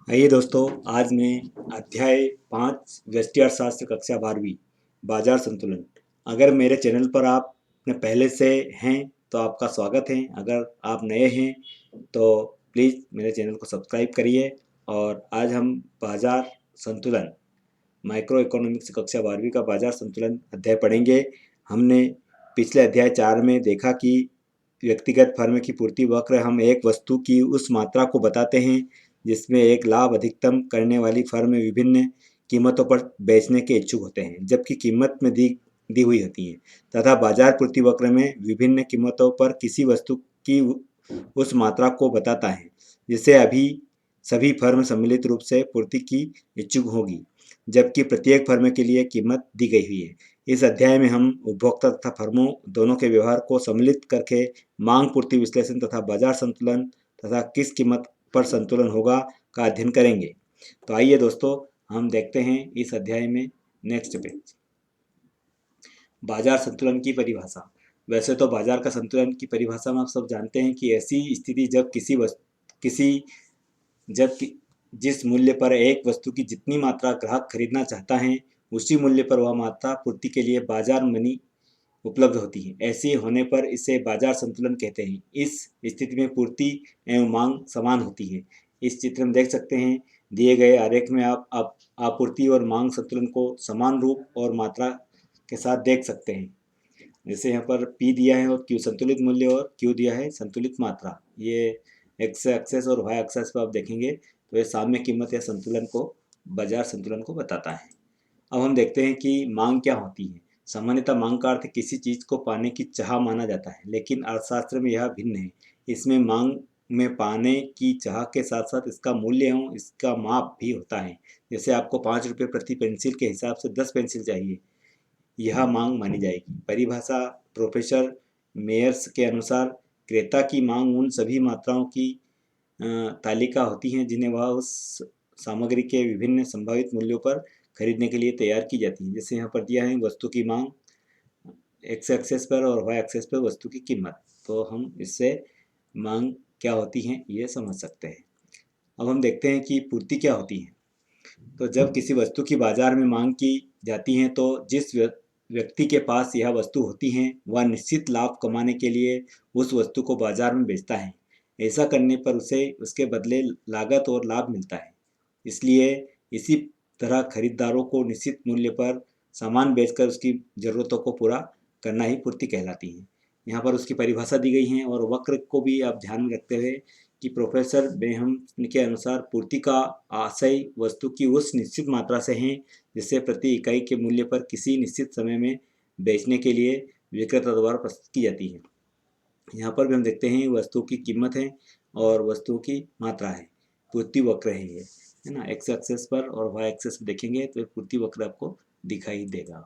आइए दोस्तों, आज मैं अध्याय 5 व्यष्टि अर्थशास्त्र कक्षा 12वीं बाजार संतुलन। अगर मेरे चैनल पर आप पहले से हैं तो आपका स्वागत है। अगर आप नए हैं तो प्लीज़ मेरे चैनल को सब्सक्राइब करिए। और आज हम बाजार संतुलन माइक्रो इकोनॉमिक्स कक्षा 12वीं का बाजार संतुलन अध्याय पढ़ेंगे। हमने पिछले अध्याय 4 में देखा कि व्यक्तिगत फर्म की पूर्ति वक्र हम एक वस्तु की उस मात्रा को बताते हैं जिसमें एक लाभ अधिकतम करने वाली फर्म विभिन्न कीमतों पर बेचने के इच्छुक होते हैं, जबकि कीमत में दी हुई होती है। तथा बाजार पूर्ति वक्र में विभिन्न कीमतों पर किसी वस्तु की उस मात्रा को बताता है जिसे अभी सभी फर्म सम्मिलित रूप से पूर्ति की इच्छुक होगी, जबकि प्रत्येक फर्म के लिए कीमत दी गई हुई है। इस अध्याय में हम उपभोक्ता तथा फर्मों दोनों के व्यवहार को सम्मिलित करके मांग पूर्ति विश्लेषण तथा बाजार संतुलन तथा किस कीमत पर संतुलन होगा का अध्ययन करेंगे। तो आइए दोस्तों, हम देखते हैं इस अध्याय में नेक्स्ट पेज। बाजार संतुलन की परिभाषा। वैसे तो बाजार का संतुलन की परिभाषा में आप सब जानते हैं कि ऐसी स्थिति जब जिस मूल्य पर एक वस्तु की जितनी मात्रा ग्राहक खरीदना चाहता है उसी मूल्य पर वह मात्रा पूर्ति के लिए बाजार मनी उपलब्ध होती है। ऐसे होने पर इसे बाजार संतुलन कहते हैं। इस स्थिति में पूर्ति एवं मांग समान होती है। इस चित्र में देख सकते हैं, दिए गए आरेख में आप आपूर्ति और मांग संतुलन को समान रूप और मात्रा के साथ देख सकते हैं। जैसे यहाँ पर P दिया है और Q संतुलित मूल्य और Q दिया है संतुलित मात्रा। ये एक्स एक्सेस और वाई एक्सेस पर आप देखेंगे तो ये साम्य कीमत या संतुलन को, बाजार संतुलन को बताता है। अब हम देखते हैं कि मांग क्या होती है। सामान्यतः मांग का अर्थ किसी चीज को पाने की चाह माना जाता है, लेकिन अर्थशास्त्र में यह भिन्न है। इसमें मांग में पाने की चाह के साथ साथ इसका मूल्य एवं इसका माप भी होता है। जैसे आपको 5 रुपये प्रति पेंसिल के हिसाब से 10 पेंसिल चाहिए, यह मांग मानी जाएगी। परिभाषा प्रोफेसर मेयर्स के अनुसार क्रेता की मांग उन सभी मात्राओं की तालिका होती है जिन्हें वह उस सामग्री के विभिन्न संभावित मूल्यों पर खरीदने के लिए तैयार की जाती है। जैसे यहाँ पर दिया है वस्तु की मांग एक्स एक्सेस पर और वाई एक्सेस पर वस्तु की कीमत, तो हम इससे मांग क्या होती है ये समझ सकते हैं। अब हम देखते हैं कि पूर्ति क्या होती है। तो जब किसी वस्तु की बाजार में मांग की जाती है तो जिस व्यक्ति के पास यह वस्तु होती है वह निश्चित लाभ कमाने के लिए उस वस्तु को बाजार में बेचता है। ऐसा करने पर उसे उसके बदले लागत और लाभ मिलता है। इसलिए इसी तरह खरीदारों को निश्चित मूल्य पर सामान बेचकर उसकी ज़रूरतों को पूरा करना ही पूर्ति कहलाती है। यहाँ पर उसकी परिभाषा दी गई है और वक्र को भी आप ध्यान में रखते हुए कि प्रोफेसर बेहम के अनुसार पूर्ति का आशय वस्तु की उस निश्चित मात्रा से है जिसे प्रति इकाई के मूल्य पर किसी निश्चित समय में बेचने के लिए विक्रेता द्वारा प्रस्तुत की जाती है। यहाँ पर भी हम देखते हैं वस्तु की कीमत है और वस्तु की मात्रा है, पूर्ति वक्र है ये, है ना। एक्स एक्सेस पर और वाई एक्सेस पर देखेंगे तो पूर्ति वक्र आपको दिखाई देगा।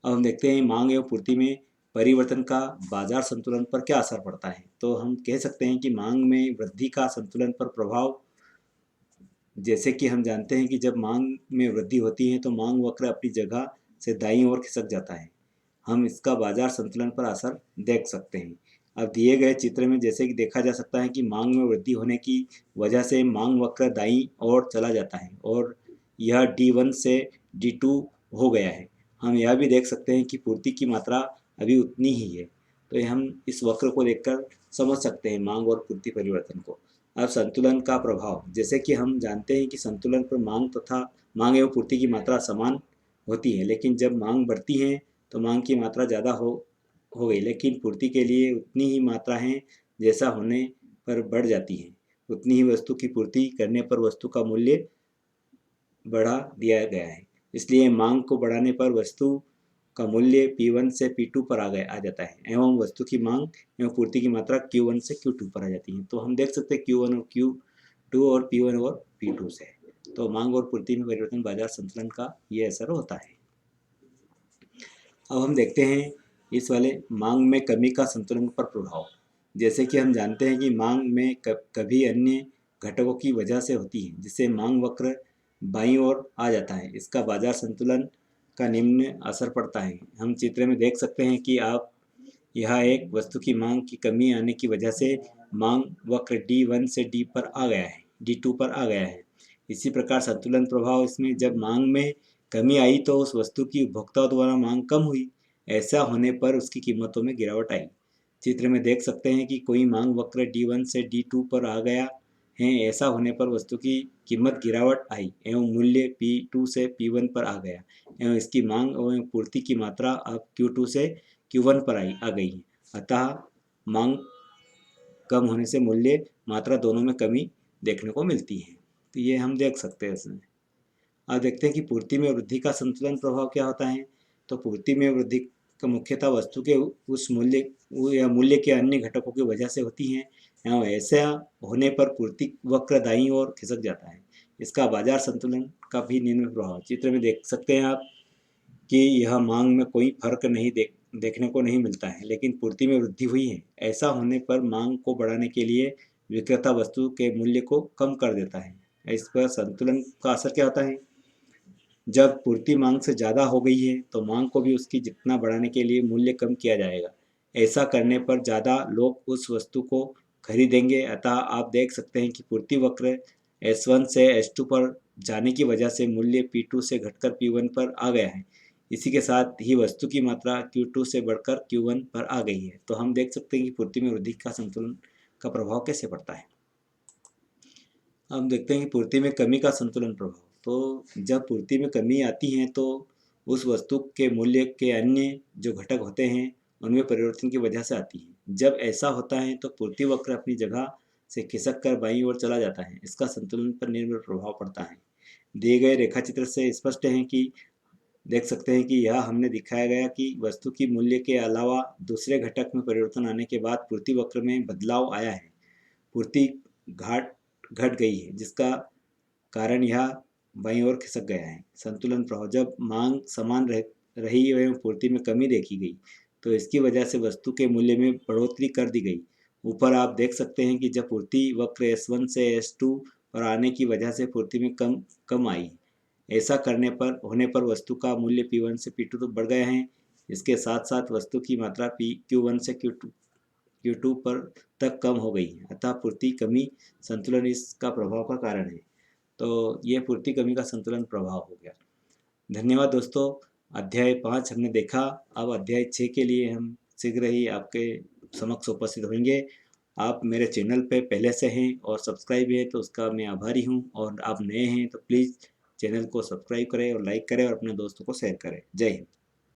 अब हम देखते हैं मांग एवं पूर्ति में परिवर्तन का बाजार संतुलन पर क्या असर पड़ता है। तो हम कह सकते हैं कि मांग में वृद्धि का संतुलन पर प्रभाव, जैसे कि हम जानते हैं कि जब मांग में वृद्धि होती है तो मांग वक्र अपनी जगह से दाईं ओर खिसक जाता है। हम इसका बाजार संतुलन पर असर देख सकते हैं। अब दिए गए चित्र में जैसे कि देखा जा सकता है कि मांग में वृद्धि होने की वजह से मांग वक्र दाईं ओर चला जाता है और यह D1 से D2 हो गया है। हम यह भी देख सकते हैं कि पूर्ति की मात्रा अभी उतनी ही है। तो हम इस वक्र को देखकर समझ सकते हैं मांग और पूर्ति परिवर्तन को। अब संतुलन का प्रभाव, जैसे कि हम जानते हैं कि संतुलन पर मांग एवं पूर्ति की मात्रा समान होती है, लेकिन जब मांग बढ़ती है तो मांग की मात्रा ज़्यादा हो गई, लेकिन पूर्ति के लिए उतनी ही मात्रा है जैसा होने पर बढ़ जाती है। उतनी ही वस्तु की पूर्ति करने पर वस्तु का मूल्य बढ़ा दिया गया है। इसलिए मांग को बढ़ाने पर वस्तु का मूल्य P1 से P2 पर आ जाता है एवं वस्तु की मांग एवं पूर्ति की मात्रा Q1 से Q2 पर आ जाती है। तो हम देख सकते हैं Q1 और Q2 और P1 और P2 से। तो मांग और पूर्ति में परिवर्तन बाजार संतुलन का ये असर होता है। अब हम देखते हैं इस वाले मांग में कमी का संतुलन पर प्रभाव। जैसे कि हम जानते हैं कि मांग में कभी अन्य घटकों की वजह से होती है, जिससे मांग वक्र बाईं ओर आ जाता है। इसका बाजार संतुलन का निम्न असर पड़ता है। हम चित्र में देख सकते हैं कि आप यह एक वस्तु की मांग की कमी आने की वजह से मांग वक्र D1 से D पर आ गया है, D2 पर आ गया है। इसी प्रकार संतुलन प्रभाव इसमें जब मांग में कमी आई तो उस वस्तु की उपभोक्ताओं द्वारा मांग कम हुई। ऐसा होने पर उसकी कीमतों में गिरावट आई। चित्र में देख सकते हैं कि कोई मांग वक्र D1 से D2 पर आ गया है। ऐसा होने पर वस्तु की कीमत गिरावट आई एवं मूल्य P2 से P1 पर आ गया एवं इसकी मांग एवं पूर्ति की मात्रा अब Q2 से Q1 पर आ गई है। अतः मांग कम होने से मूल्य मात्रा दोनों में कमी देखने को मिलती है। तो ये हम देख सकते हैं इसमें। अब देखते हैं कि पूर्ति में वृद्धि का संतुलन प्रभाव क्या होता है। तो पूर्ति में वृद्धि का मुख्यतः वस्तु के उस मूल्य या मूल्य के अन्य घटकों की वजह से होती है एवं ऐसा होने पर पूर्ति वक्र दाईं ओर खिसक जाता है। इसका बाजार संतुलन का भी निम्न प्रभाव चित्र में देख सकते हैं आप कि यह मांग में कोई फर्क नहीं देखने को नहीं मिलता है, लेकिन पूर्ति में वृद्धि हुई है। ऐसा होने पर मांग को बढ़ाने के लिए विक्रेता वस्तु के मूल्य को कम कर देता है। इस पर संतुलन का असर क्या होता है। जब पूर्ति मांग से ज़्यादा हो गई है तो मांग को भी उसकी जितना बढ़ाने के लिए मूल्य कम किया जाएगा। ऐसा करने पर ज़्यादा लोग उस वस्तु को खरीदेंगे। अतः आप देख सकते हैं कि पूर्ति वक्र S1 से S2 पर जाने की वजह से मूल्य P2 से घटकर P1 पर आ गया है। इसी के साथ ही वस्तु की मात्रा Q2 से बढ़कर Q1 पर आ गई है। तो हम देख सकते हैं कि पूर्ति में वृद्धि का संतुलन का प्रभाव कैसे पड़ता है। हम देखते हैं कि पूर्ति में कमी का संतुलन प्रभाव। तो जब पूर्ति में कमी आती है तो उस वस्तु के मूल्य के अन्य जो घटक होते हैं उनमें परिवर्तन की वजह से आती है। जब ऐसा होता है तो पूर्ति वक्र अपनी जगह से खिसक कर बाईं ओर चला जाता है। इसका संतुलन पर निर्भर प्रभाव पड़ता है। दिए गए रेखाचित्र से स्पष्ट है कि देख सकते हैं कि यह हमने दिखाया गया कि वस्तु की मूल्य के अलावा दूसरे घटक में परिवर्तन आने के बाद पूर्ति वक्र में बदलाव आया है। पूर्ति घट गई है जिसका कारण यह बाईं ओर खिसक गया है। संतुलन प्रभाव जब मांग समान रही एवं पूर्ति में कमी देखी गई तो इसकी वजह से वस्तु के मूल्य में बढ़ोतरी कर दी गई। ऊपर आप देख सकते हैं कि जब पूर्ति वक्र S1 से S2 पर आने की वजह से पूर्ति में कम आई। ऐसा करने पर होने पर वस्तु का मूल्य P1 से P2 तक बढ़ गया है। इसके साथ साथ वस्तु की मात्रा Q1 से Q2 पर तक कम हो गई है। अतः पूर्ति कमी संतुलन इसका प्रभाव का कारण है। तो ये पूर्ति कमी का संतुलन प्रभाव हो गया। धन्यवाद दोस्तों। अध्याय 5 हमने देखा। अब अध्याय 6 के लिए हम शीघ्र ही आपके समक्ष उपस्थित होंगे। आप मेरे चैनल पे पहले से हैं और सब्सक्राइब है तो उसका मैं आभारी हूँ, और आप नए हैं तो प्लीज़ चैनल को सब्सक्राइब करें और लाइक करें और अपने दोस्तों को शेयर करें। जय हिंद।